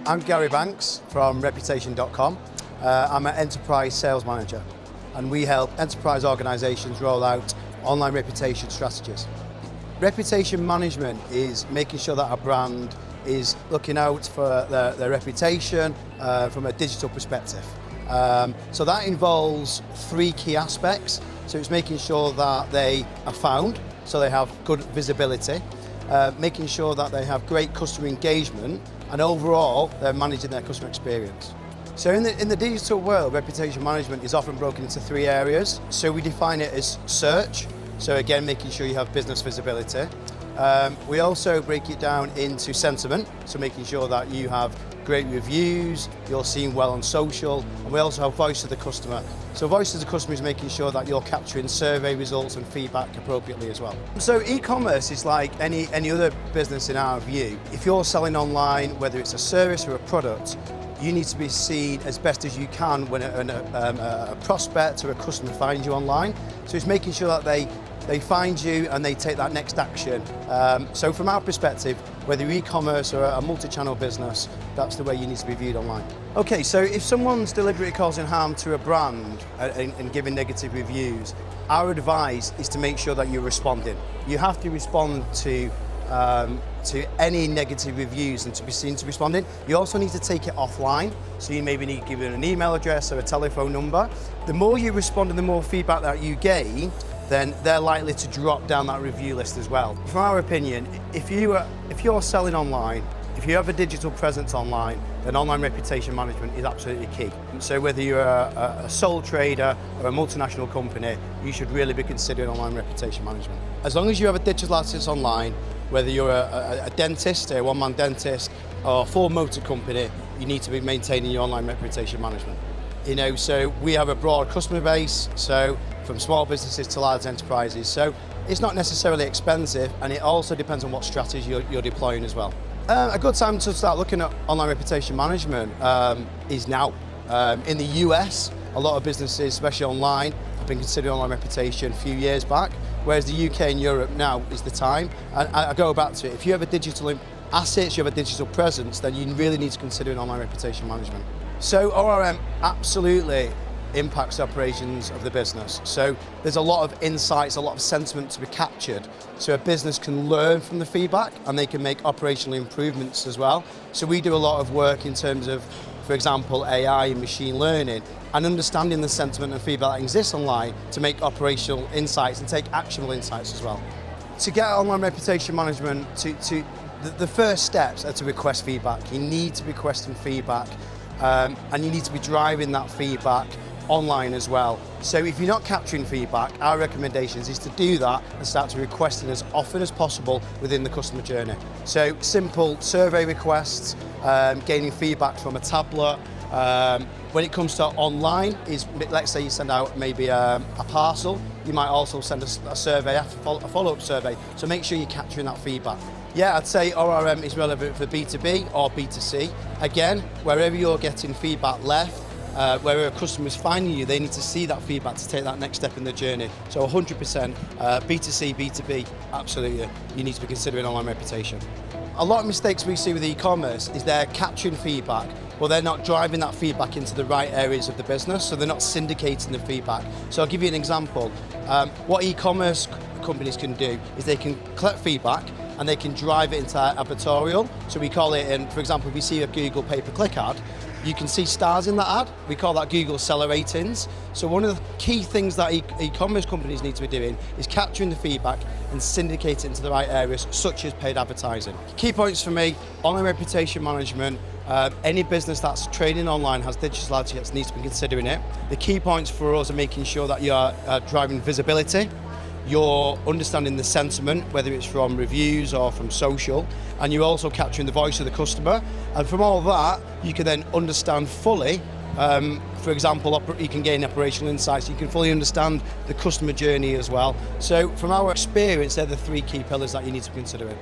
I'm Gary Banks from Reputation.com. I'm an enterprise sales manager, and we help enterprise organizations roll out online reputation strategies. Reputation management is making sure that our brand is looking out for their reputation from a digital perspective. So that involves three key aspects. So it's making sure that they are found, so they have good visibility, making sure that they have great customer engagement, and overall they're managing their customer experience. So in the digital world, reputation management is often broken into three areas. So we define it as search, so again making sure you have business visibility. We also break it down into sentiment, so making sure that you have great reviews, you're seen well on social, and we also have voice of the customer. So voice of the customer is making sure that you're capturing survey results and feedback appropriately as well. So e-commerce is like any other business in our view. If you're selling online, whether it's a service or a product, you need to be seen as best as you can when a prospect or a customer finds you online. So it's making sure that they find you and they take that next action. So from our perspective, whether you're e-commerce or a multi-channel business, that's the way you need to be viewed online. Okay, so if someone's deliberately causing harm to a brand and giving negative reviews, our advice is to make sure that you're responding. You have to respond to any negative reviews and to be seen to responding. You also need to take it offline, so you maybe need to give them an email address or a telephone number. The more you respond and the more feedback that you gain, then they're likely to drop down that review list as well. From our opinion, if you're selling online, if you have a digital presence online, then online reputation management is absolutely key. So whether you're a sole trader or a multinational company, you should really be considering online reputation management. As long as you have a digital assets online, whether you're a dentist, a one-man dentist, or a Ford Motor Company, you need to be maintaining your online reputation management. So we have a broad customer base, so from small businesses to large enterprises. So it's not necessarily expensive, and it also depends on what strategy you're deploying as well. A good time to start looking at online reputation management is now. In the US, a lot of businesses, especially online, have been considering online reputation a few years back, whereas the UK and Europe now is the time. And I go back to it, if you have a digital assets, you have a digital presence, then you really need to consider online reputation management. So ORM absolutely impacts operations of the business. So there's a lot of insights, a lot of sentiment to be captured. So a business can learn from the feedback and they can make operational improvements as well. So we do a lot of work in terms of, for example, AI and machine learning, and understanding the sentiment and feedback that exists online to make operational insights and take actionable insights as well. To get online reputation management, the first steps are to request feedback. You need to be requesting feedback, and you need to be driving that feedback online as well. So if you're not capturing feedback, our recommendations is to do that and start to requesting as often as possible within the customer journey. So simple survey requests, gaining feedback from a tablet. When it comes to online, let's say you send out maybe a parcel, you might also send a survey, a follow-up survey. So make sure you're capturing that feedback. Yeah, I'd say ORM is relevant for B2B or B2C. Again, wherever you're getting feedback left, wherever a customer is finding you, they need to see that feedback to take that next step in the journey. So 100%, B2C, B2B, absolutely, you need to be considering online reputation. A lot of mistakes we see with e-commerce is they're capturing feedback, but they're not driving that feedback into the right areas of the business, so they're not syndicating the feedback. So I'll give you an example. What e-commerce companies can do is they can collect feedback and they can drive it into advertorial. So we call it, for example, if you see a Google pay-per-click ad, you can see stars in that ad. We call that Google seller ratings. So one of the key things that e-commerce companies need to be doing is capturing the feedback and syndicate it into the right areas, such as paid advertising. Key points for me: online reputation management. Any business that's trading online has digital assets needs to be considering it. The key points for us are making sure that you're driving visibility, you're understanding the sentiment, whether it's from reviews or from social, and you're also capturing the voice of the customer. And from all that, you can then understand fully, for example, you can gain operational insights, you can fully understand the customer journey as well. So from our experience, they're the three key pillars that you need to be considering.